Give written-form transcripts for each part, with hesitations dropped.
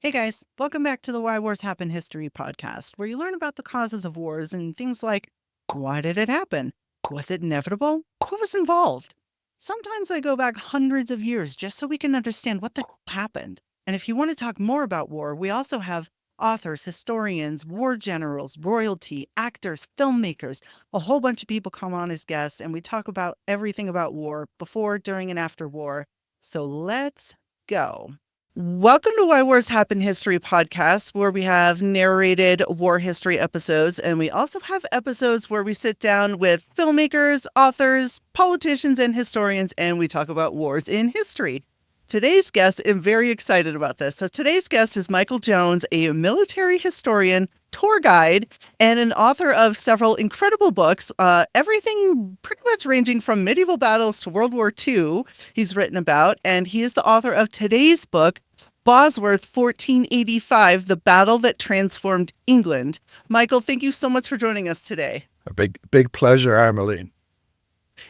Hey guys, welcome back to the Why Wars Happen History podcast, where you learn about the causes of wars and things like why did it happen? Was it inevitable? Who was involved? Sometimes I go back hundreds of years just so we can understand what the hell happened. And if you want to talk more about war, we also have authors, historians, war generals, royalty, actors, filmmakers, a whole bunch of people come on as guests, and we talk about everything about war before, during, and after war. So let's go. Welcome to Why Wars Happen History podcast, where we have narrated war history episodes, and we also have episodes where we sit down with filmmakers, authors, politicians, and historians, and we talk about wars in history. Today's guest, I'm very excited about this. So today's guest is Michael Jones, a military historian, tour guide, and an author of several incredible books, everything pretty much ranging from medieval battles to World War II he's written about. And he is the author of today's book, Bosworth, 1485, The Battle That Transformed England. Michael, thank you so much for joining us today. A big pleasure, Emily.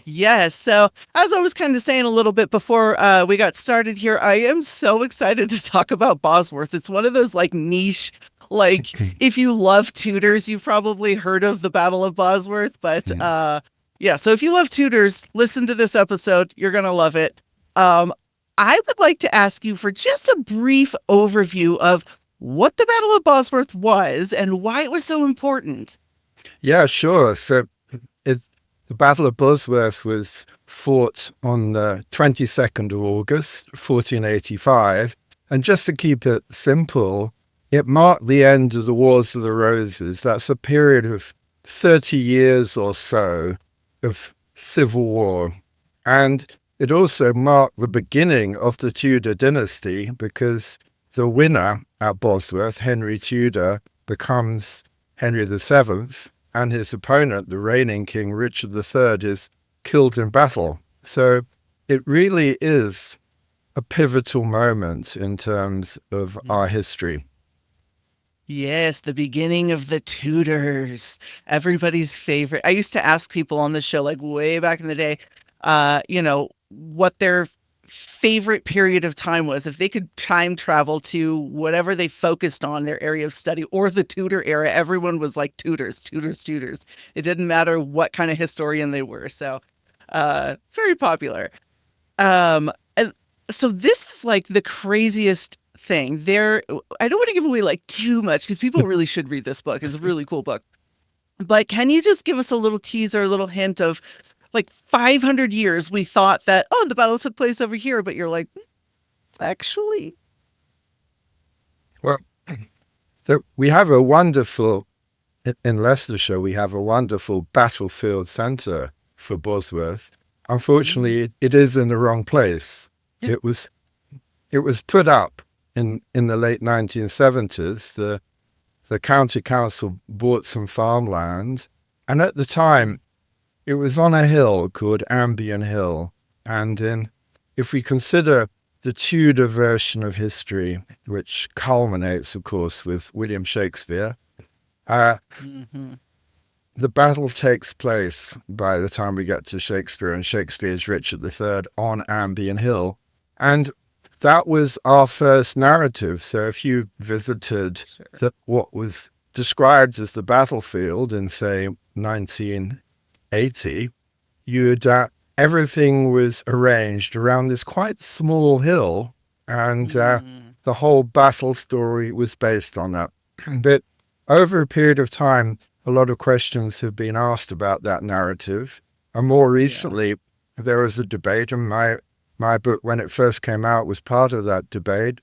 Yes. So, as I was kind of saying a little bit before we got started here, I am so excited to talk about Bosworth. It's one of those niche, if you love Tudors, you've probably heard of the Battle of Bosworth. But yeah, so if you love Tudors, listen to this episode. You're going to love it. I would like to ask you for just a brief overview of what the Battle of Bosworth was and why it was so important. Yeah, sure. So the Battle of Bosworth was fought on the 22nd of August, 1485. And just to keep it simple, it marked the end of the Wars of the Roses. That's a period of 30 years or so of civil war. And it also marked the beginning of the Tudor dynasty because the winner at Bosworth, Henry Tudor, becomes Henry VII, and his opponent, the reigning king, Richard III, is killed in battle. So it really is a pivotal moment in terms of our history. Yes, the beginning of the Tudors, everybody's favorite. I used to ask people on the show, way back in the day, what their favorite period of time was. If they could time travel to whatever they focused on, their area of study, or the Tudor era, everyone was like Tudors. It didn't matter what kind of historian they were. So very popular. And so this is the craziest thing. I don't want to give away too much because people really should read this book. It's a really cool book. But can you just give us a little teaser, a little hint of 500 years we thought that, the battle took place over here, but you're like, actually. Well, we have a wonderful, in Leicestershire, we have a wonderful battlefield centre for Bosworth. Unfortunately, it is in the wrong place. Yeah. It was put up in the late 1970s. The county council bought some farmland, and at the time, it was on a hill called Ambion Hill. And if we consider the Tudor version of history, which culminates, of course, with William Shakespeare, the battle takes place by the time we get to Shakespeare, and Shakespeare's Richard III on Ambion Hill. And that was our first narrative. So if you visited what was described as the battlefield in, say, 1980, everything was arranged around this quite small hill, and the whole battle story was based on that. But over a period of time, a lot of questions have been asked about that narrative. And more recently, there was a debate, and my book, when it first came out, was part of that debate.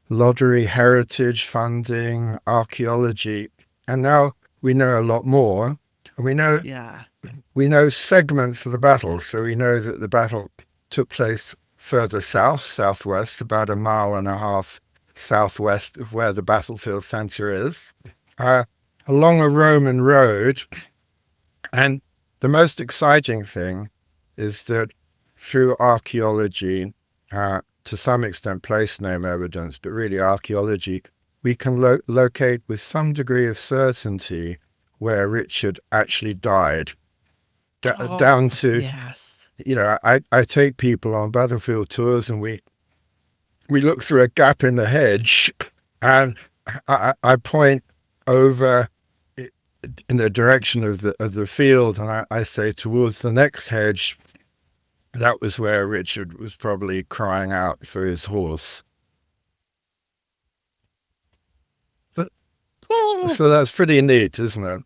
Lottery, heritage funding, archaeology, and now we know a lot more. And we know segments of the battle. So we know that the battle took place further southwest, about 1.5 miles southwest of where the battlefield center is, along a Roman road. And the most exciting thing is that through archaeology, to some extent place name evidence, but really archaeology, we can locate with some degree of certainty where Richard actually died. Down to, I take people on battlefield tours, and we look through a gap in the hedge And I point over in the direction of the field, and I say towards the next hedge. That was where Richard was probably crying out for his horse. But, Oh, so that's pretty neat, isn't it?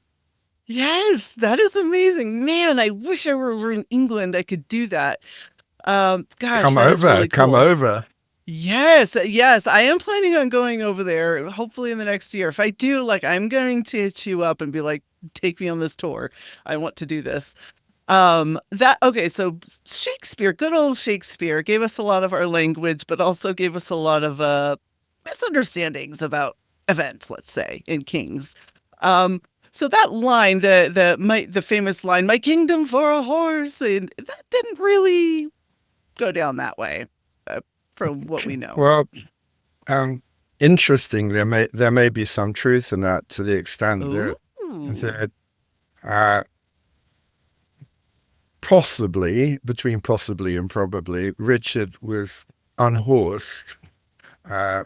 yes, that is amazing. Man, I wish I were over in England. I could do that. Gosh, Come that is over, really come cool. over. Yes, yes, I am planning on going over there, hopefully in the next year. If I do, like, I'm going to hit you up and be like, take me on this tour. I want to do this. That okay, so Shakespeare, good old Shakespeare, gave us a lot of our language, but also gave us a lot of misunderstandings about events, let's say, in Kings. Um, so that line, the famous line, "My kingdom for a horse," and that didn't really go down that way, from what we know. Well, um, interesting. There may be some truth in that to the extent Ooh. that uh, possibly between possibly and probably Richard was unhorsed. Uh,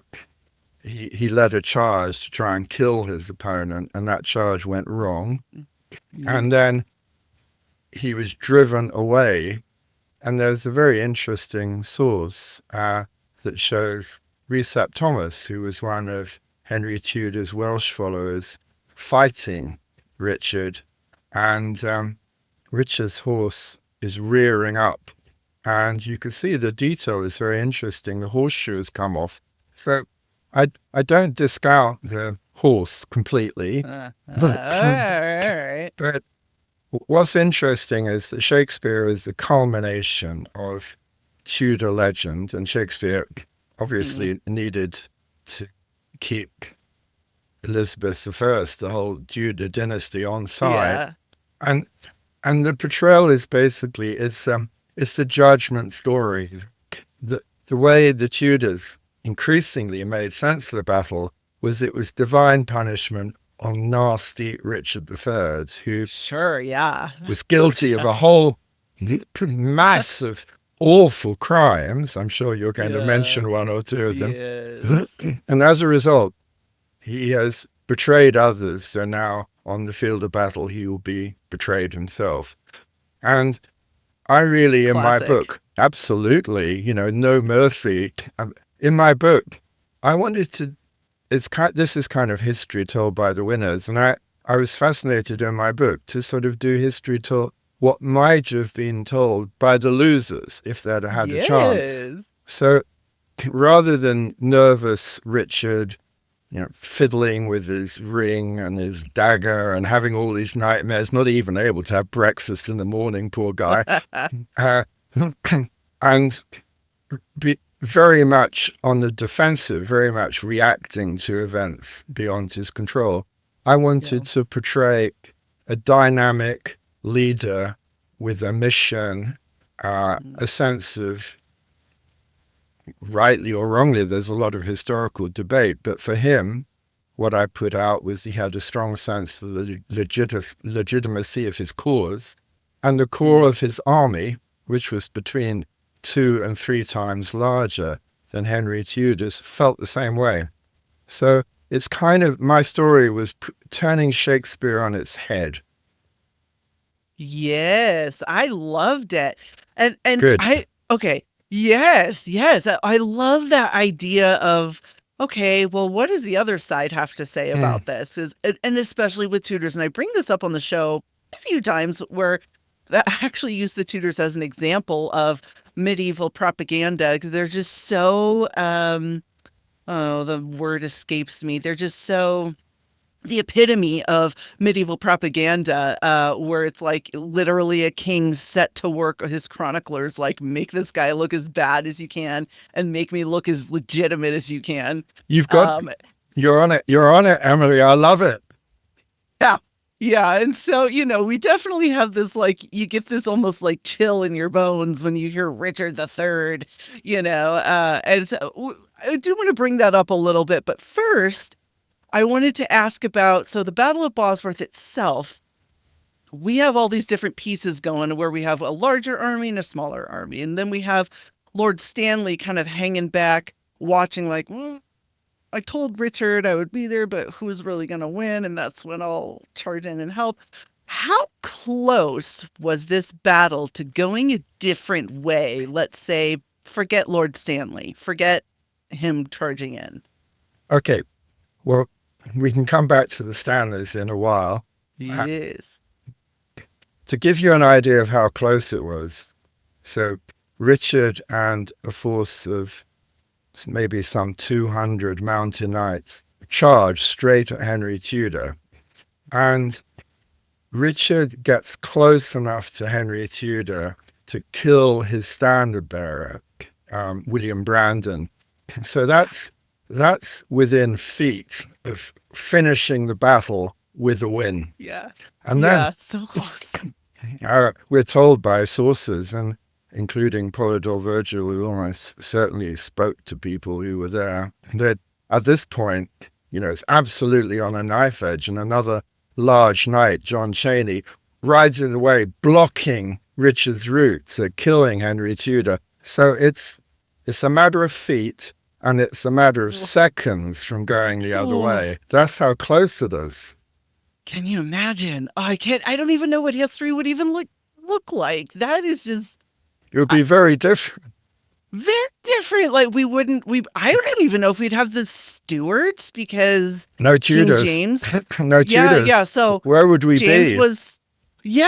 he led a charge to try and kill his opponent, and that charge went wrong. Mm. And then he was driven away. And there's a very interesting source that shows Recep Thomas, who was one of Henry Tudor's Welsh followers, fighting Richard. And Richard's horse is rearing up. And you can see the detail is very interesting. The horseshoes come off. So I don't discount the horse completely. All right. But what's interesting is that Shakespeare is the culmination of Tudor legend, and Shakespeare Mm. obviously needed to keep Elizabeth I, the whole Tudor dynasty, on side. Yeah. And and the portrayal is basically it's the judgment story. The way the Tudors increasingly made sense of the battle was it was divine punishment on nasty Richard III, who Sure. Yeah. was guilty of a whole mass of awful crimes. I'm sure you're going to Yeah. mention one or two of them. Yes. And as a result, he has betrayed others. So now on the field of battle, he will be betrayed himself. And I really, in my Classic. book, absolutely, no mercy. In my book, I wanted to, this is kind of history told by the winners. And I was fascinated in my book to sort of do history told what might have been told by the losers if they'd had a chance. Yes. So rather than nervous Richard, fiddling with his ring and his dagger and having all these nightmares, not even able to have breakfast in the morning, poor guy, uh, and very much on the defensive, very much reacting to events beyond his control. I Yeah. wanted to portray a dynamic leader with a mission, Mm. a sense of, rightly or wrongly, there's a lot of historical debate, but for him, what I put out was he had a strong sense of the legitimacy of his cause, and the core Mm. of his army, which was between 2 and 3 times larger than Henry Tudor's, felt the same way. So it's kind of, my story was turning Shakespeare on its head. Yes, I loved it. And Good. I okay. Yes, yes. I love that idea of okay, well, what does the other side have to say Mm. about this? Is and especially with Tudors, and I bring this up on the show a few times where I actually use the Tudors as an example of medieval propaganda because they're just so oh, the word escapes me. They're just so the epitome of medieval propaganda, where it's like literally a king set to work, his chroniclers, like, make this guy look as bad as you can and make me look as legitimate as you can. You've got, Um, you're on it. You're on it, Emily. I love it. yeah. Yeah. And so, we definitely have this, like, you get this almost like chill in your bones when you hear Richard III, and so I do want to bring that up a little bit. But first, I wanted to ask about so the Battle of Bosworth itself, we have all these different pieces going where we have a larger army and a smaller army. And then we have Lord Stanley kind of hanging back, watching like, I told Richard I would be there, but who's really going to win? And that's when I'll charge in and help. How close was this battle to going a different way? Let's say, forget Lord Stanley, forget him charging in. Okay, well, we can come back to the Stanleys in a while. Yes. To give you an idea of how close it was, so Richard and a force of maybe some 200 mounted knights charged straight at Henry Tudor. And Richard gets close enough to Henry Tudor to kill his standard bearer, William Brandon. So that's within feet of finishing the battle with a win. Yeah. And then so close. We're told by sources, and including Polydor Virgil, who almost certainly spoke to people who were there, that at this point, it's absolutely on a knife edge, and another large knight, John Cheney, rides in the way, blocking Richard's route, so killing Henry Tudor. So it's a matter of feet, and it's a matter of seconds from going the other way. That's how close it is. Can you imagine? Oh, I don't even know what history would even look like. That is just... It would be very different. Very different. Like I don't even know if we'd have the Stuarts, because no Tudors. King James. No Tudors. Yeah. So where would we James be?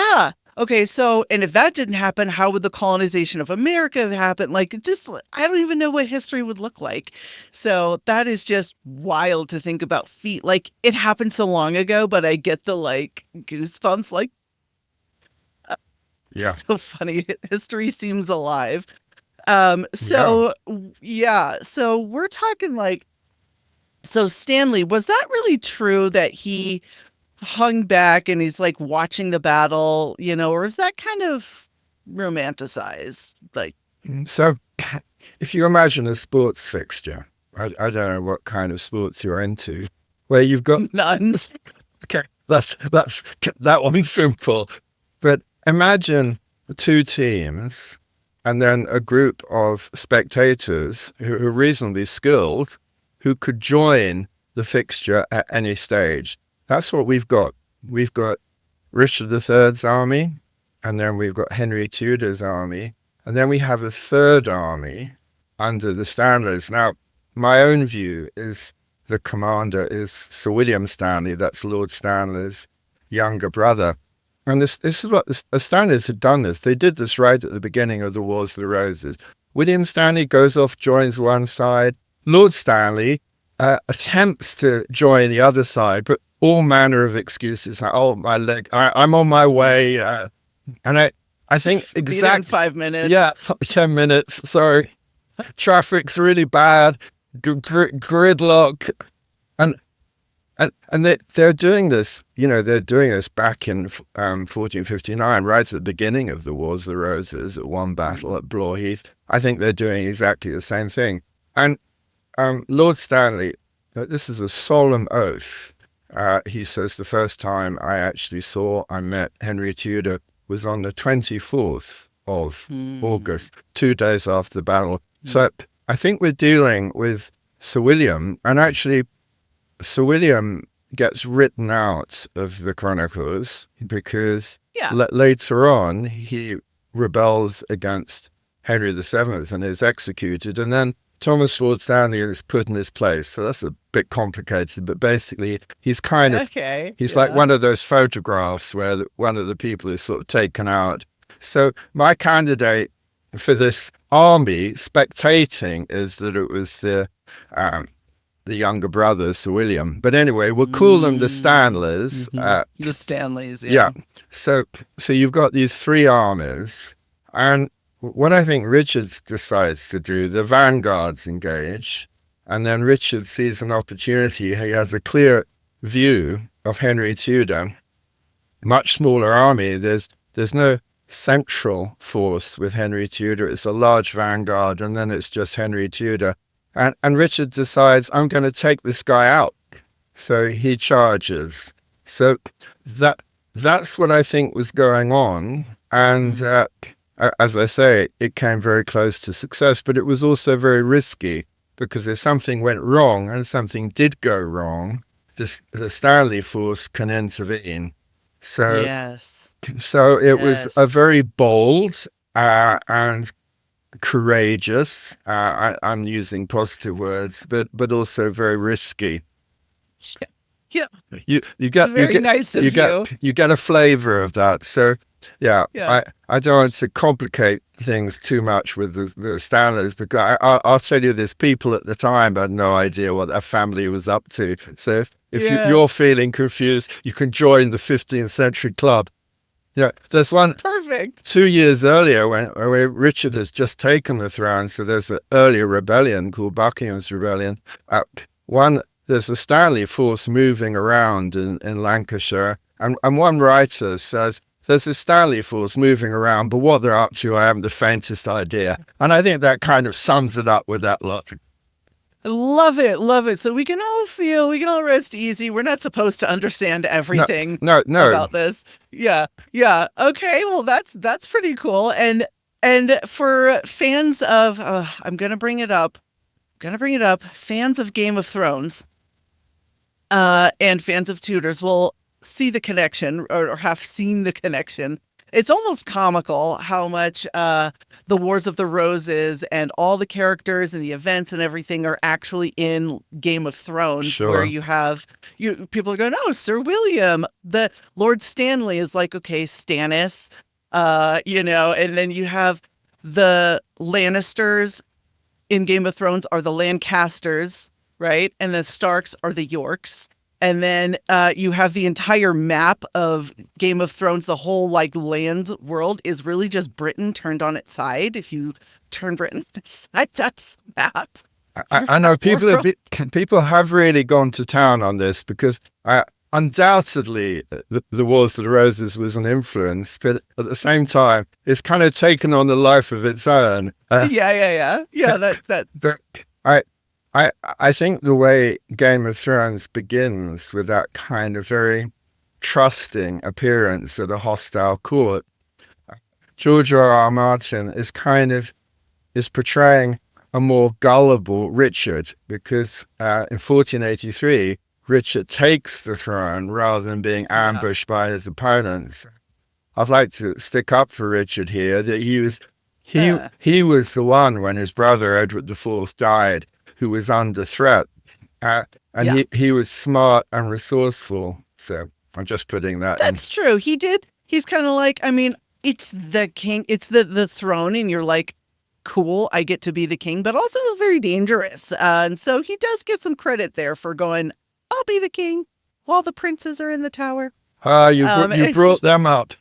Okay, so, and if that didn't happen, how would the colonization of America have happened? Like, I don't even know what history would look like. So that is just wild to think about feet. Like, it happened so long ago, but I get the, goosebumps, yeah. So funny. History seems alive. So we're talking so Stanley, was that really true that he hung back and he's watching the battle, or is that kind of romanticized? So if you imagine a sports fixture, I don't know what kind of sports you're into, where you've got none. Okay, that one's simple. But imagine two teams and then a group of spectators who are reasonably skilled, who could join the fixture at any stage. That's what we've got. We've got Richard III's army, and then we've got Henry Tudor's army, and then we have a third army under the Stanleys. Now, my own view is the commander is Sir William Stanley. That's Lord Stanley's younger brother. And this is what the Stanleys had done this. They did this right at the beginning of the Wars of the Roses. William Stanley goes off, joins one side. Lord Stanley attempts to join the other side, but all manner of excuses. Oh, my leg, I'm on my way. And I think exactly 5 minutes. Yeah, 10 minutes. Sorry. Traffic's really bad. Gridlock. And they're doing this, they're doing this back in 1459, right at the beginning of the Wars of the Roses, at one battle at Blore-Heath. I think they're doing exactly the same thing. And Lord Stanley, this is a solemn oath. He says the first time I met Henry Tudor was on the 24th of August, 2 days after the battle. So I think we're dealing with Sir William, and actually Sir William gets written out of the chronicles because later on he rebels against Henry VII and is executed, and then Thomas Lord Stanley is put in his place. So that's a bit complicated, but basically he's kind of, like one of those photographs where one of the people is sort of taken out. So my candidate for this army spectating is that it was the younger brother, Sir William. But anyway, we'll call them the Stanleys. The Stanleys, yeah. So you've got these three armies, and what I think Richard decides to do, the vanguards engage, and then Richard sees an opportunity. He has a clear view of Henry Tudor, much smaller army. There's no central force with Henry Tudor. It's a large vanguard, and then it's just Henry Tudor. And Richard decides, I'm going to take this guy out. So he charges. So that's what I think was going on. And as I say, it came very close to success, but it was also very risky because if something went wrong and something did go wrong, the Stanley Force can intervene. So, Yes. so it was a Yes. very bold and courageous. I'm using positive words, but also very risky. Yeah. You It's get you very get nice you of get you. you get a flavor of that. So yeah, Yeah. I don't want to complicate things too much with the Stanleys, because I'll tell you this: people at the time had no idea what their family was up to. So if Yeah. you're feeling confused, you can join the 15th century club. Yeah, there's one Perfect. 2 years earlier when Richard has just taken the throne. So there's an earlier rebellion called Buckingham's Rebellion. Uh, one There's a Stanley force moving around in Lancashire, and one writer says there's a Stanley force moving around, but what they're up to, I haven't the faintest idea. And I think that kind of sums it up with that lot. Love it. Love it. So we can all rest easy. We're not supposed to understand No, everything no. about this. Yeah. Yeah. Okay. Well, that's pretty cool. And for fans of, I'm going to bring it up. Fans of Game of Thrones, and fans of Tudors will see the connection, or have seen the connection. It's almost comical how much the Wars of the Roses and all the characters and the events and everything are actually in Game of Thrones, where Sure. you have people are going, oh, Sir William, the Lord Stanley is like, okay, Stannis, and then you have the Lannisters in Game of Thrones are the Lancasters, right? And the Starks are the Yorks. And then you have the entire map of Game of Thrones. The whole like land world is really just Britain turned on its side. If you turn Britain side, that's the map. I know people World. people have really gone to town on this, because undoubtedly the Wars of the Roses was an influence, but at the same time, it's kind of taken on a life of its own. Yeah. That. But I think the way Game of Thrones begins with that kind of very trusting appearance at a hostile court, George R. Martin is portraying a more gullible Richard, because in 1483 Richard takes the throne rather than being Yeah. ambushed by his opponents. I'd like to stick up for Richard here, that he was the one, when his brother Edward IV died, who was under threat, and Yeah. he was smart and resourceful. So I'm just putting that in. That's true. He did. He's kind of like, I mean, it's the king, it's the throne, and you're like, cool, I get to be the king, but also very dangerous. And so he does get some credit there for going, I'll be the king while the princes are in the tower. You brought them up.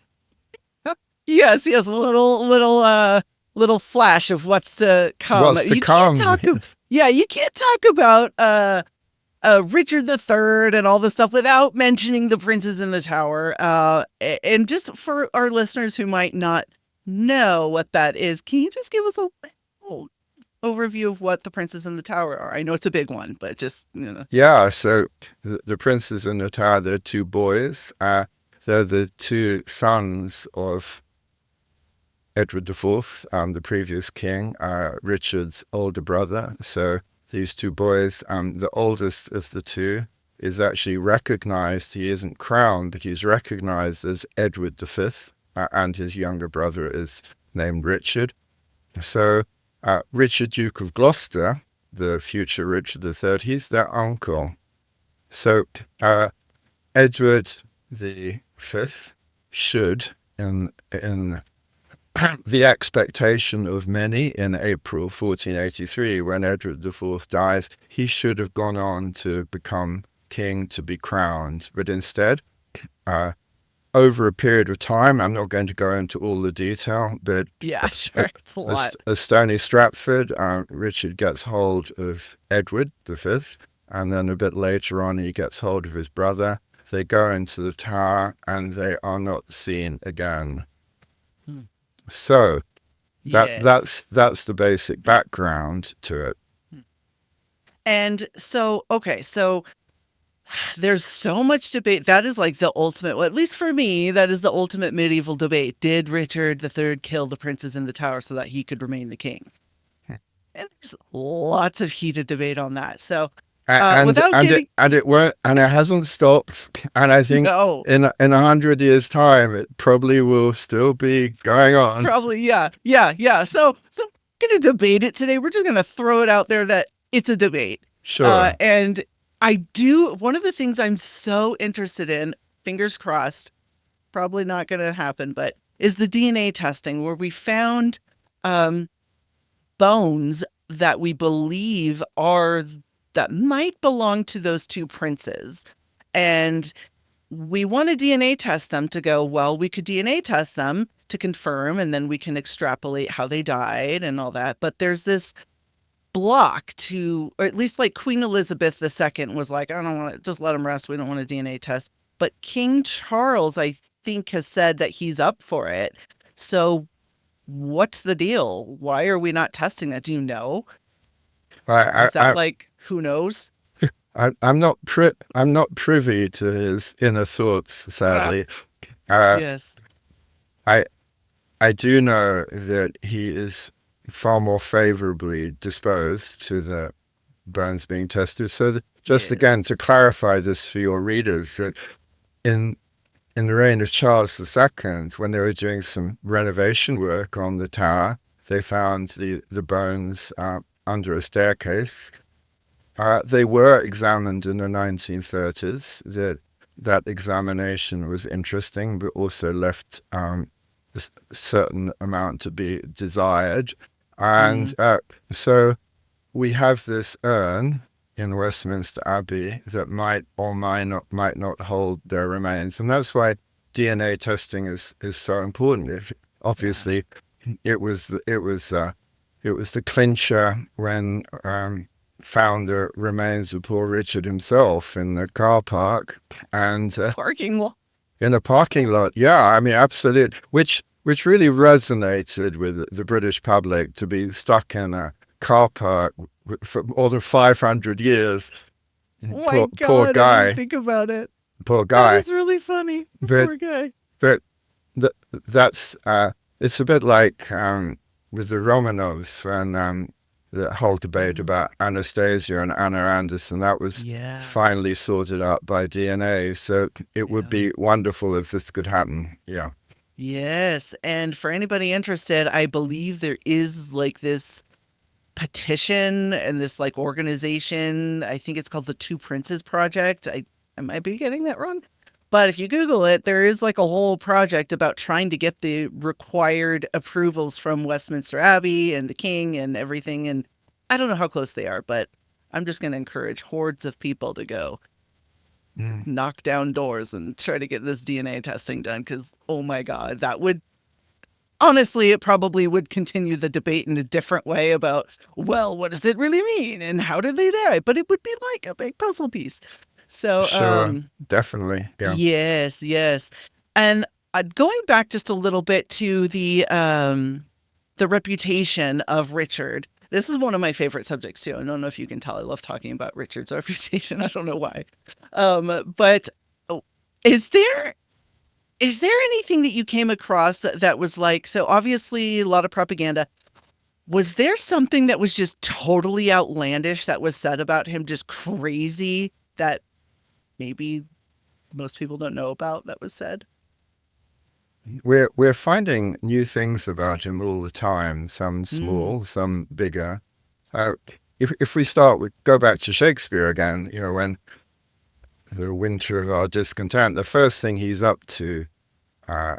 Yes, he has a little flash of what's to come. What's to come? You can't talk about Richard III and all this stuff without mentioning the princes in the tower. And just for our listeners who might not know what that is, can you just give us a little overview of what the princes in the tower are? I know it's a big one, but just, Yeah, so the princes in the tower, they're two boys. They're the two sons of Edward IV, the previous king, Richard's older brother. So these two boys, the oldest of the two is actually recognized. He isn't crowned, but he's recognized as Edward V, and his younger brother is named Richard. So Richard, Duke of Gloucester, the future Richard III, he's their uncle. So Edward V should, in the expectation of many, in April 1483, when Edward IV dies, he should have gone on to become king, to be crowned. But instead, over a period of time, I'm not going to go into all the detail, but yeah, sure, it's a lot. As Stony Stratford, Richard gets hold of Edward V, and then a bit later on, he gets hold of his brother. They go into the tower, and they are not seen again. So that's the basic background to it. And so, okay, so there's so much debate. That is like the ultimate, well, at least for me, that is the ultimate medieval debate. Did Richard III kill the princes in the tower so that he could remain the king? And there's lots of heated debate on that. So And without and it getting and it won't, and it hasn't stopped. And I think no, in 100 years' time, it probably will still be going on. probably yeah. So we're gonna debate it today. We're just gonna throw it out there that it's a debate. Sure. And I do one of the things I'm so interested in, fingers crossed, probably not gonna happen, but is the DNA testing where we found um bones that we believe are that might belong to those two princes. And we want to DNA test them to go, well, we could DNA test them to confirm, and then we can extrapolate how they died and all that. But there's this block to, or at least like Queen Elizabeth II was like, I don't want to just let them rest. We don't want a DNA test. But King Charles, I think, has said that he's up for it. So what's the deal? Why are we not testing that? Do you know? I, Is that like, who knows? I'm not privy to his inner thoughts, Ah, sadly. Uh, yes. I I do know that he is far more favorably disposed to the bones being tested. So just Yes. again to clarify this for your readers, that in in the reign of Charles II, when they were doing some renovation work on the tower, they found the bones under a staircase. They were examined in the 1930s. That examination was interesting, but also left a certain amount to be desired. And Mm. so we have this urn in Westminster Abbey that might or might not hold their remains, and that's why DNA testing is so important. Yeah. Obviously, it was it was the clincher when found the remains of poor Richard himself in the car park and Parking lot. in a parking lot. Yeah, I mean, absolutely. Which really resonated with the British public, to be stuck in a car park for more than 500 years. Oh my Poor God, I didn't guy, think about it. poor That guy. is really funny. The But poor guy. but th- that's it's a bit like with the Romanovs when the whole debate Mhm. about Anastasia and Anna Anderson, that was Yeah. finally sorted out by DNA. So it would Yeah. be wonderful if this could happen. Yeah. Yes. And for anybody interested, I believe there is like this petition and this like organization. I think it's called the Two Princes Project. I might be getting that wrong. But if you Google it, there is like a whole project about trying to get the required approvals from Westminster Abbey and the king and everything. And I don't know how close they are, but I'm just going to encourage hordes of people to go Mm. knock down doors and try to get this DNA testing done. Because, oh my God, that would honestly, it probably would continue the debate in a different way about, well, what does it really mean and how did they die? But it would be like a big puzzle piece. So, Sure, definitely. Yeah. yes. And going back just a little bit to the reputation of Richard. This is one of my favorite subjects too. I don't know if you can tell. I love talking about Richard's reputation. I don't know why. But oh, is there anything that you came across that was like, so obviously a lot of propaganda. Was there something that was just totally outlandish that was said about him, just crazy, that maybe most people don't know about that was said? We're finding new things about him all the time, some Mm. small, some bigger. Uh, if we start with go back to Shakespeare again, when the winter of our discontent, the first thing he's up to uh,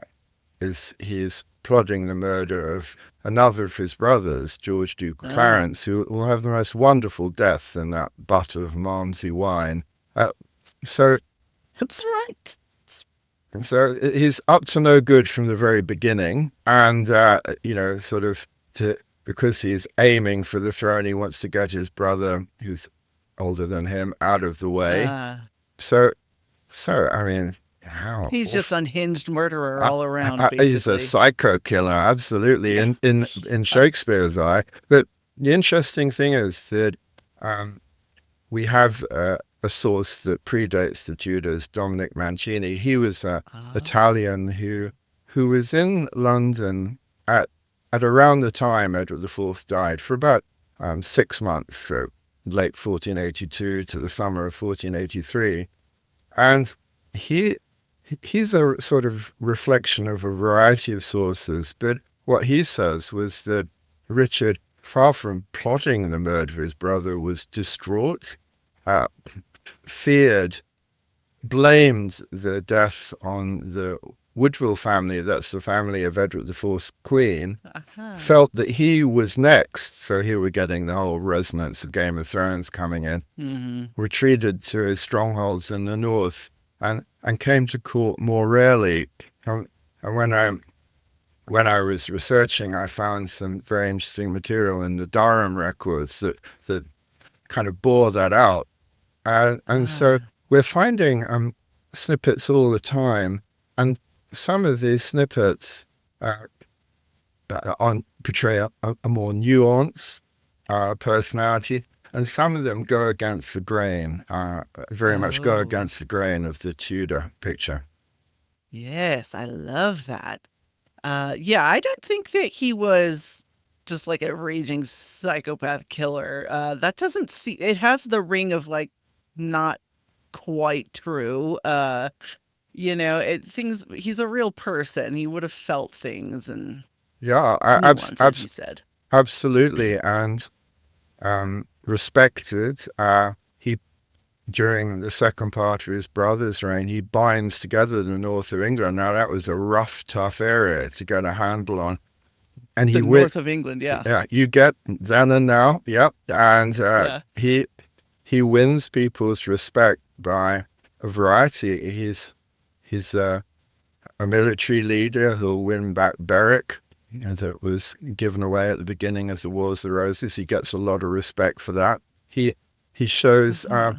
is he's plotting the murder of another of his brothers, George Duke of Oh, Clarence, who will have the most wonderful death in that butt of Malmsey wine. Uh, so that's right. So he's up to no good from the very beginning, and sort of because he's aiming for the throne, he wants to get his brother, who's older than him, out of the way. Uh, So, I mean, how he's just awful. unhinged murderer all around, He's a basically. psycho killer, absolutely, Yeah. in Yeah. Shakespeare's eye. But the interesting thing is that um, we have a source that predates the Tudors, Dominic Mancini. He was an Oh. Italian who was in London at around the time Edward IV died for about 6 months, so late 1482 to the summer of 1483. And he he's a sort of reflection of a variety of sources, but what he says was that Richard, far from plotting the murder of his brother, was distraught, uh, feared, blamed the death on the Woodville family, that's the family of Edward IV's queen, Uh-huh. felt that he was next. So here we're getting the whole resonance of Game of Thrones coming in. Mm-hmm. Retreated to his strongholds in the north and came to court more rarely. And when I was researching, I found some very interesting material in the Durham records that kind of bore that out. And so Ah. we're finding snippets all the time, and some of these snippets portray a more nuanced personality, and some of them go against the grain, very much go Oh. against the grain of the Tudor picture. Yes, I love that. Yeah, I don't think that he was just like a raging psychopath killer. That doesn't see it has the ring of like not quite true. He's a real person. He would have felt things and Yeah, nuance, as you said. absolutely, and respected. He During the second part of his brother's reign, he binds together the north of England. Now that was a rough, tough area to get a handle on, and The he went. north of England, yeah. Yeah, you get then and now. Yep, and Yeah. he wins people's respect by a variety. He's a military leader who'll win back Berwick, that was given away at the beginning of the Wars of the Roses. He gets a lot of respect for that. He shows Uh-huh.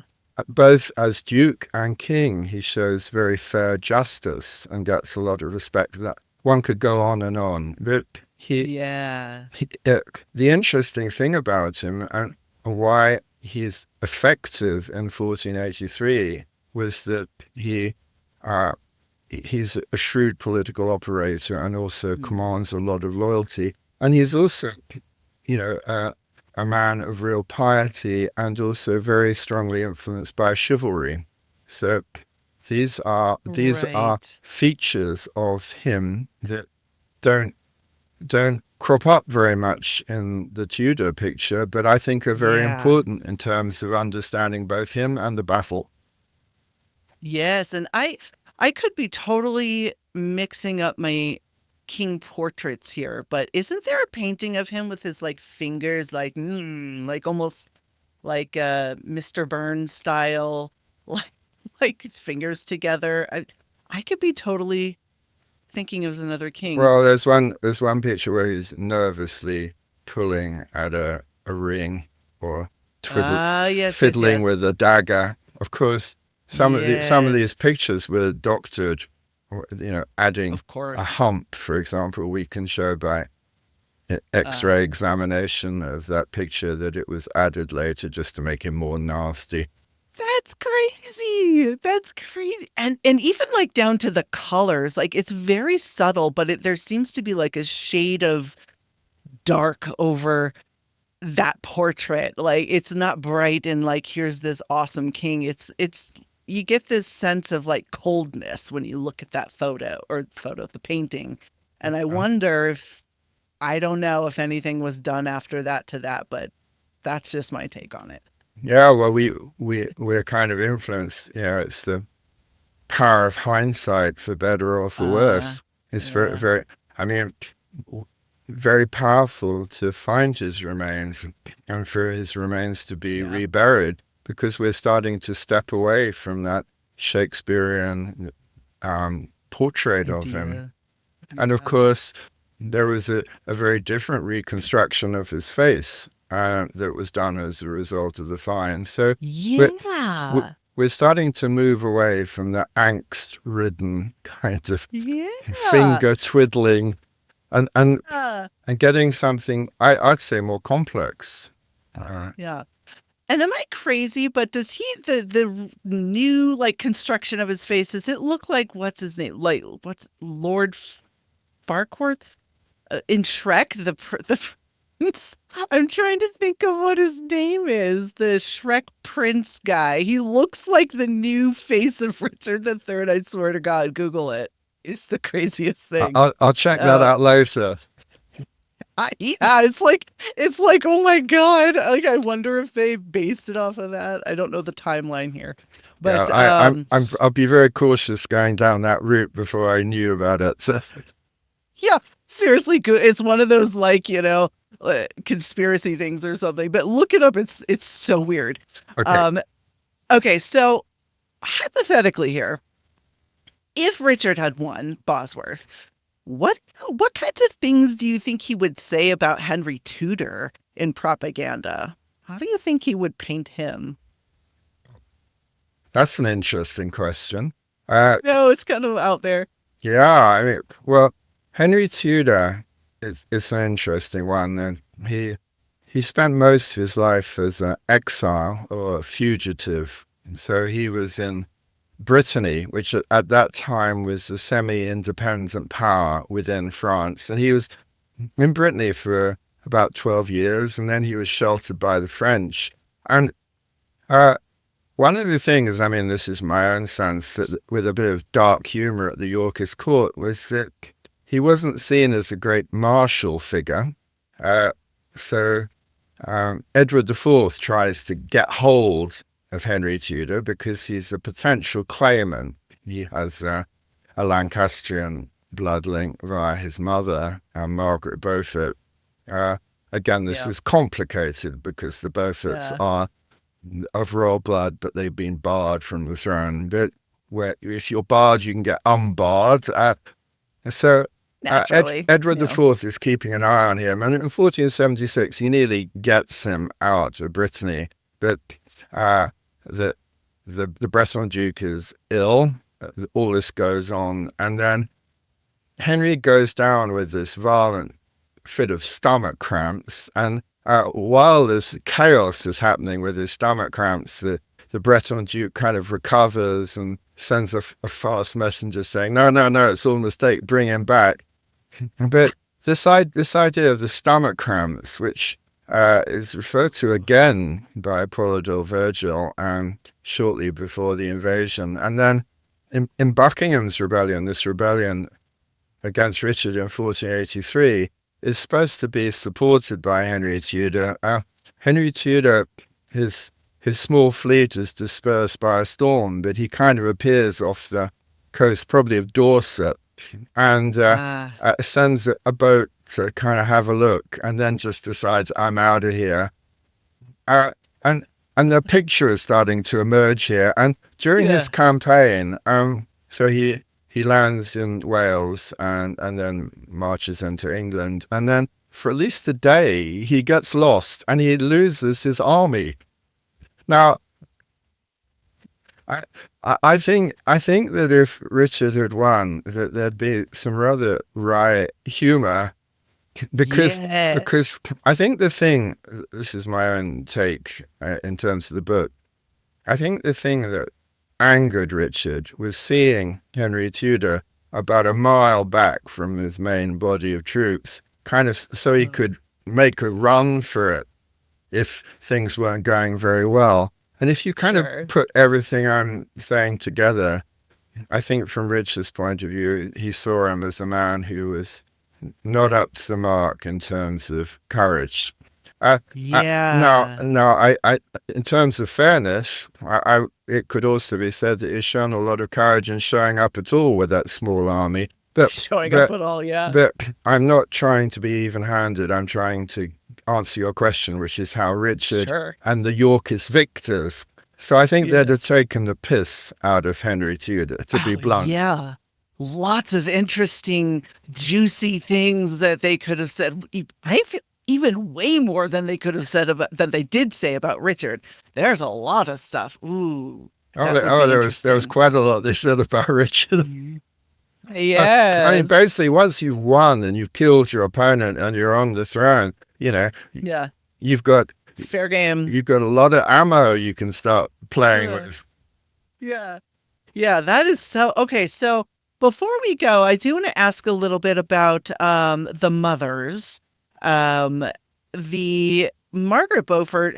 both as Duke and King. He shows very fair justice and gets a lot of respect for that. One could go on, but Yeah. the interesting thing about him and why he's effective in 1483 was that he's a shrewd political operator and also Mm. commands a lot of loyalty. And he's also, a man of real piety and also very strongly influenced by chivalry. So these are Right. features of him that don't don't crop up very much in the Tudor picture, but I think are very Yeah. important in terms of understanding both him and the battle. Yes, and I could be totally mixing up my king portraits here, but isn't there a painting of him with his like fingers like almost like Mr. Burns style like like fingers together? I could be totally thinking of another king. Well, there's one picture where he's nervously pulling at a ring or Ah, yes, yes, fiddling yes. with a dagger. Of course, some of these Yes. pictures were doctored, or, adding Of a course. hump, for example. We can show by Uh X-ray examination of that picture that it was added later just to make him more nasty. That's crazy. That's crazy. And even, like, down to the colors, like, it's very subtle, but there seems to be, like, a shade of dark over that portrait. Like, it's not bright and, like, here's this awesome king. It's you get this sense of, like, coldness when you look at that the painting, and I wonder if I don't know if anything was done after that to that, but that's just my take on it. Yeah, well, we're kind of influenced. It's the power of hindsight, for better or for Uh, worse. It's very, yeah. very, I mean, very powerful to find his remains and for his remains to be Yeah. reburied, because we're starting to step away from that Shakespearean portrait of him. Idea. And of Yeah. course, there was a very different reconstruction of his face that was done as a result of the find. So we're, we- Yeah. we're starting to move away from the angst-ridden kind of Yeah. finger twiddling and and Yeah. and getting something I'd say more complex. Uh, Yeah. And am I crazy, but does the new, like, construction of his face, does it look like what's his name? Like, what's Lord Farquharth? In Shrek? I'm trying to think of what his name is. The Shrek Prince guy. He looks like the new face of Richard III. I swear to God, Google it. It's the craziest thing. I'll check that Uh, out later. yeah, it's like, oh my God. Like, I wonder if they based it off of that. I don't know the timeline here, Yeah, but I'll be very cautious going down that route before I knew about it. So, yeah, seriously, it's one of those like conspiracy things or something. But look it up. It's so weird. okay. Um, okay, so hypothetically here, if Richard had won Bosworth, what kinds of things do you think he would say about Henry Tudor in propaganda? How do you think he would paint him? That's an interesting question. Uh, No, it's kind of out there. yeah, I mean, well, Henry Tudor is an interesting one, and he spent most of his life as an exile or a fugitive. So he was in Brittany, which at that time was a semi-independent power within France, and he was in Brittany for about 12 years, and then he was sheltered by the French. And uh, one of the things, I mean, this is my own sense, that with a bit of dark humor at the Yorkist court was that he wasn't seen as a great martial figure. Uh, so Edward the Fourth tries to get hold of Henry Tudor because he's a potential claimant. He has a Lancastrian blood link via his mother, Margaret Beaufort. Uh, Again, this Yeah. is complicated because the Beauforts Yeah. are of royal blood, but they've been barred from the throne. But where if you're barred, you can get unbarred. So Naturally. Edward the Yeah. Fourth is keeping an eye on him, and in 1476 he nearly gets him out of Brittany. But uh, the the Breton Duke is ill. All this goes on, and then Henry goes down with this violent fit of stomach cramps, and while this chaos is happening with his stomach cramps, the Breton Duke kind of recovers and sends a fast messenger saying, "No, no, no, it's all a mistake. Bring him back." But this idea of the stomach cramps, which is referred to again by Polydor Virgil shortly before the invasion, and then in Buckingham's rebellion, this rebellion against Richard in 1483, is supposed to be supported by Henry Tudor. Henry Tudor, his small fleet is dispersed by a storm, but he kind of appears off the coast, probably of Dorset, and Ah, sends a boat to kind of have a look, and then just decides, "I'm out of here." Uh, and and the picture is starting to emerge here. And during his yeah. campaign, so he lands in Wales and then marches into England. And then for at least a day, he gets lost and he loses his army. Now, I I think that if Richard had won, that there'd be some rather wry humor because Yes. because I think the thing, this is my own take in terms of the book. I think the thing that angered Richard was seeing Henry Tudor about a mile back from his main body of troops, kind of so he Mm, could make a run for it if things weren't going very well. And if you kind of sure. put everything I'm saying together, I think from Richard's point of view, he saw him as a man who was not up to the mark in terms of courage. Uh, Yeah. in terms of fairness, it could also be said that he's shown a lot of courage in showing up at all with that small army. But, Showing up but, at all, yeah. but I'm not trying to be even-handed. I'm trying to answer your question, which is how Richard Sure. and the Yorkist victors. So I think they'd have Yes. taken the piss out of Henry Tudor, to be Oh, blunt. yeah. Lots of interesting, juicy things that they could have said. I feel even way more than they could have said about than they did say about Richard. There's a lot of stuff. Ooh, that would be There was interesting. quite a lot they said about Richard. Mhm. I mean, Yes. basically, once you've won and you've killed your opponent and you're on the throne, you know, Yeah. you've got Fair game. you've got a lot of ammo you can start playing Uh, with. yeah. Yeah, that is so okay. So before we go, I do want to ask a little bit about the mothers. Um the Margaret Beaufort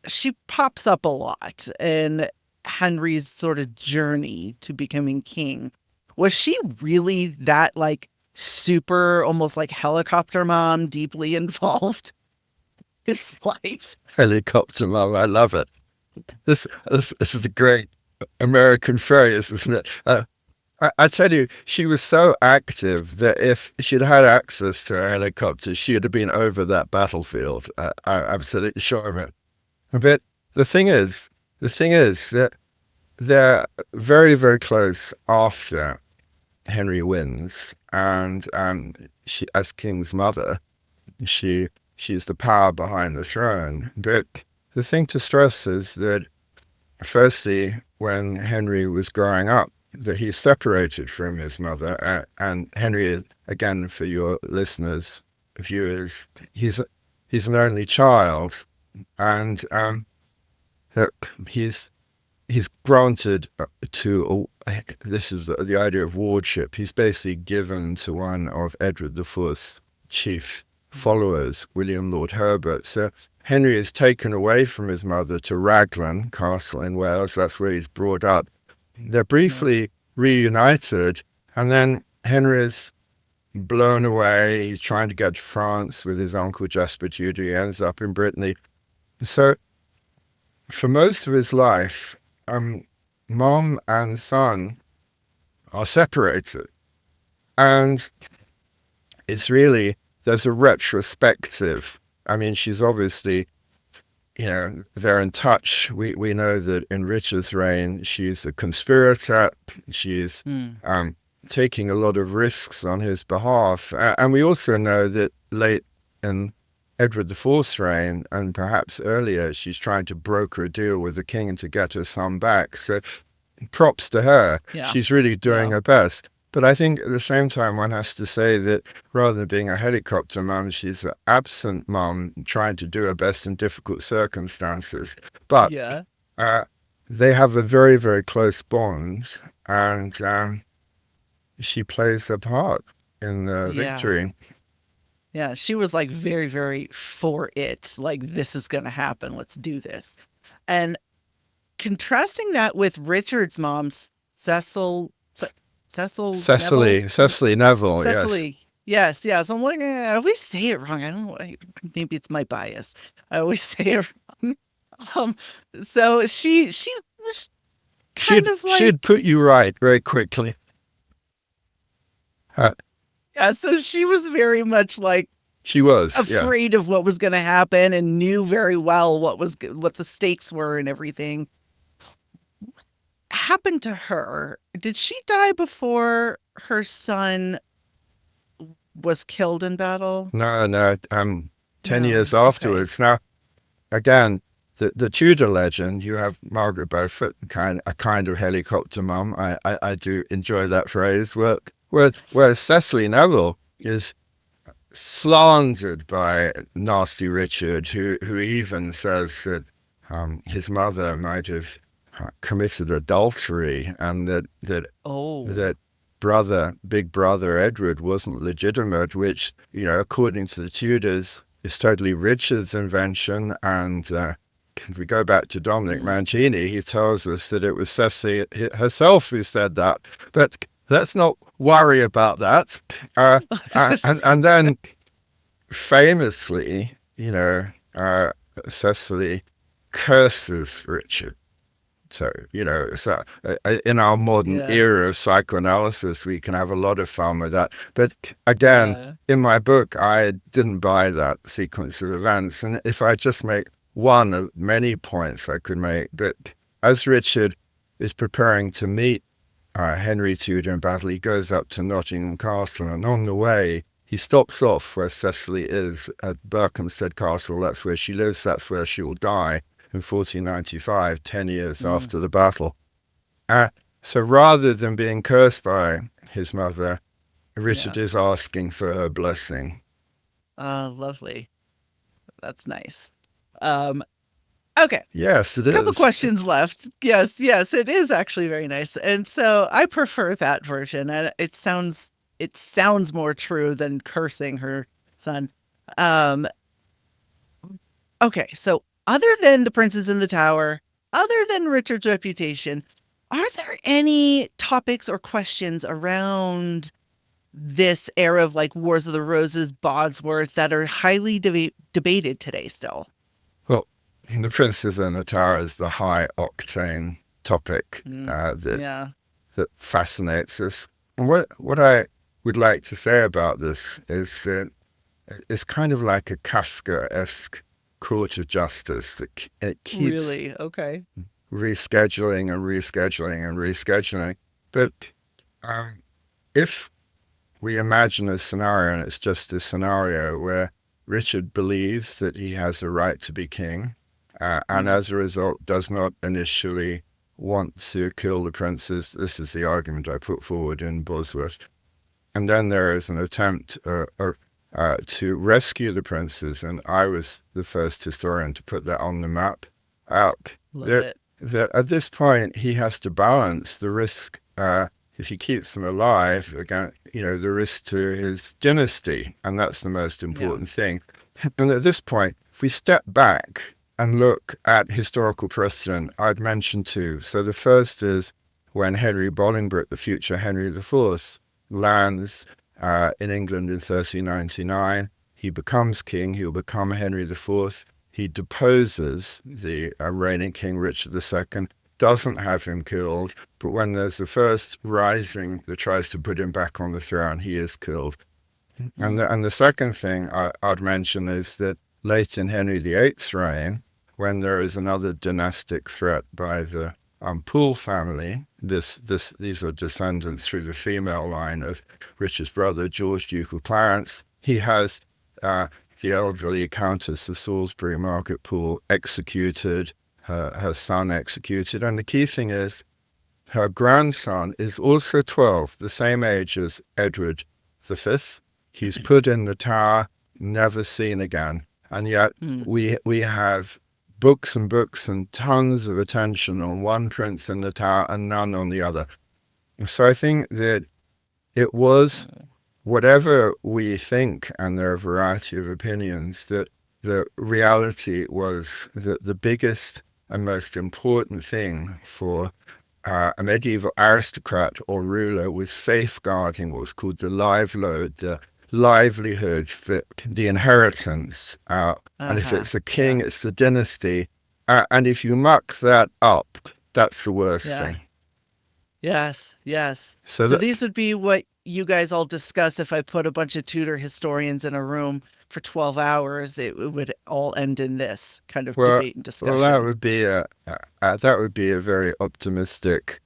she pops up a lot in Henry's sort of journey to becoming king. Was she really that like super, almost like helicopter mom, deeply involved in his life? Helicopter mom, I love it. This is a great American phrase, isn't it? I tell you, she was so active that if she'd had access to a helicopter, she'd have been over that battlefield. I'm absolutely sure of it. But the thing is that they're very, very close after Henry wins, and she, as king's mother, she's the power behind the throne. But the thing to stress is that, firstly, when Henry was growing up, that he separated from his mother, and Henry is, again, for your listeners, viewers, he's an only child, and look, he's granted to, this is the idea of wardship. He's basically given to one of Edward IV's chief followers, William Lord Herbert. So Henry is taken away from his mother to Raglan Castle in Wales. That's where he's brought up. They're briefly reunited, and then Henry is blown away. He's trying to get to France with his uncle Jasper Tudor. He ends up in Brittany. So for most of his life, mom and son are separated. And it's really, there's a retrospective. I mean, she's obviously, they're in touch. We know that in Richard's reign, she's a conspirator. She's taking a lot of risks on his behalf. And we also know that late in Edward IV's reign, and perhaps earlier, she's trying to broker a deal with the king to get her son back. So props to her. Yeah. She's really doing her best. But I think at the same time, one has to say that rather than being a helicopter mum, she's an absent mum trying to do her best in difficult circumstances. But they have a very, very close bond, and she plays her part in the victory. Yeah, she was like very, very for it. Like, this is going to happen. Let's do this. And contrasting that with Richard's mom's Cecily Neville. Yes. I'm like, I always say it wrong. I don't know. Maybe it's my bias. I always say it wrong. So she was kind of like, she'd put you right very quickly. Yeah, so she was very much like she was afraid of what was going to happen and knew very well what the stakes were and everything. What happened to her? Did she die before her son was killed in battle? No. 10 years afterwards. Now, again, the Tudor legend, you have Margaret Beaufort, a kind of helicopter mum. I do enjoy that phrase. Where Cecily Neville is slandered by nasty Richard, who even says that his mother might have committed adultery, and that big brother Edward wasn't legitimate, which, according to the Tudors, is totally Richard's invention. And if we go back to Dominic Mancini, he tells us that it was Cecily herself who said that. But let's not worry about that. And then famously, Cecily curses Richard. So, in our modern era of psychoanalysis, we can have a lot of fun with that. But again, in my book, I didn't buy that sequence of events. And if I just make one of many points I could make, that as Richard is preparing to meet Henry Tudor in battle, he goes up to Nottingham Castle, and on the way, he stops off where Cecily is at Berkhamsted Castle. That's where she lives. That's where she will die in 1495, 10 years after the battle. So rather than being cursed by his mother, Richard is asking for her blessing. Lovely. That's nice. Okay. Yes, it is. A couple questions left. Yes, it is actually very nice. And so I prefer that version. And it sounds more true than cursing her son. Um, okay, so other than the princes in the tower, other than Richard's reputation, are there any topics or questions around this era of like Wars of the Roses, Bosworth that are highly debated today still? Well, the Princess and the Tower is the high octane topic Yeah. that fascinates us. And what I would like to say about this is that it's kind of like a Kafka-esque court of justice that it keeps Really? Okay. rescheduling and rescheduling and rescheduling. But um, if we imagine a scenario, and it's just a scenario where Richard believes that he has a right to be king, and as a result does not initially want to kill the princes. This is the argument I put forward in Bosworth. And then there is an attempt to rescue the princes, and I was the first historian to put that on the map. Love it. At this point, he has to balance the risk, if he keeps them alive, the risk to his dynasty, and that's the most important thing. And at this point, if we step back and look at historical precedent, I'd mention two. So the first is when Henry Bolingbroke, the future Henry IV, lands in England in 1399. He becomes king. He'll become Henry IV. He deposes the reigning king, Richard II, doesn't have him killed, but when there's the first rising that tries to put him back on the throne, he is killed. And the second thing I'd mention is that late in Henry VIII's reign, when there is another dynastic threat by the Poole family, these are descendants through the female line of Richard's brother, George, Duke of Clarence. He has the elderly Countess of Salisbury, Margaret Poole, executed, her son executed. And the key thing is her grandson is also 12, the same age as Edward V. He's put in the Tower, never seen again. And yet we have books and books and tons of attention on one prince in the Tower and none on the other. So I think that it was, whatever we think, and there are a variety of opinions, that the reality was that the biggest and most important thing for a medieval aristocrat or ruler was safeguarding what was called the livelihood, the livelihood, the inheritance. And if it's a king, it's the dynasty. And if you muck that up, that's the worst thing. Yes, yes. So these would be what you guys all discuss. If I put a bunch of Tudor historians in a room for 12 hours, it would all end in this kind of debate and discussion. Well, that would be a very optimistic.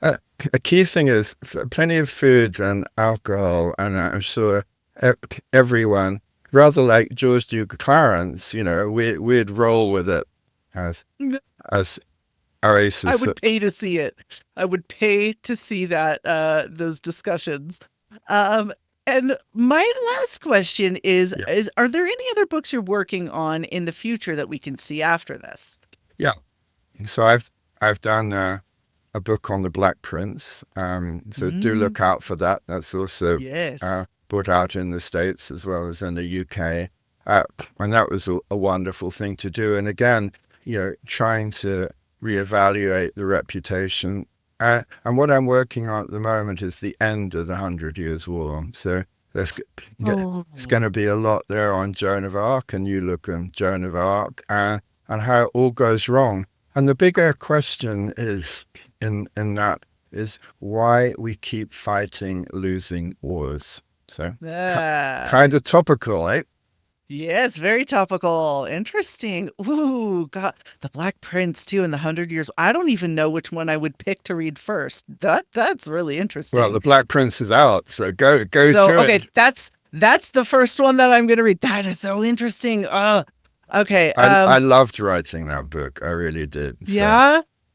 A key thing is plenty of food and alcohol, and I'm sure everyone, rather like George Duke of Clarence, we'd roll with it as Oasis. I would pay to see it. I would pay to see that those discussions. And my last question is are there any other books you're working on in the future that we can see after this? Yeah. So I've done a book on the Black Prince. So do look out for that. That's also brought out in the States as well as in the UK. And that was a wonderful thing to do. And again, trying to reevaluate the reputation. And what I'm working on at the moment is the end of the 100 Years' War. So there's going to be a lot there on Joan of Arc, and you look at Joan of Arc, and how it all goes wrong. And the bigger question is in that is why we keep fighting losing wars. So kind of topical, eh? Yes, very topical. Interesting. Ooh, God, the Black Prince too in the 100 Years. I don't even know which one I would pick to read first. That's really interesting. Well, the Black Prince is out, so go to it. That's the first one that I'm going to read. That is so interesting. Okay. I loved writing that book. I really did.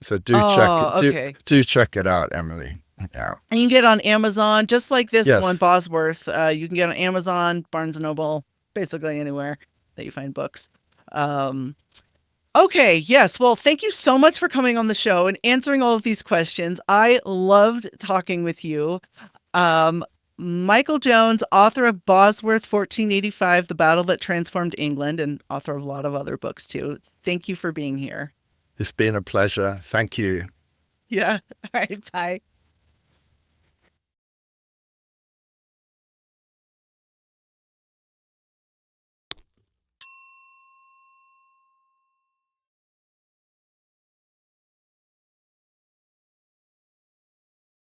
So do check it. Do check it out, Emily. Yeah. And you can get it on Amazon, just like this one, Bosworth. You can get it on Amazon, Barnes & Noble, basically anywhere that you find books. Okay. Yes. Well, thank you so much for coming on the show and answering all of these questions. I loved talking with you. Michael Jones, author of Bosworth 1485, The Battle That Transformed England, and author of a lot of other books too. Thank you for being here. It's been a pleasure. Thank you. Yeah. All right. Bye.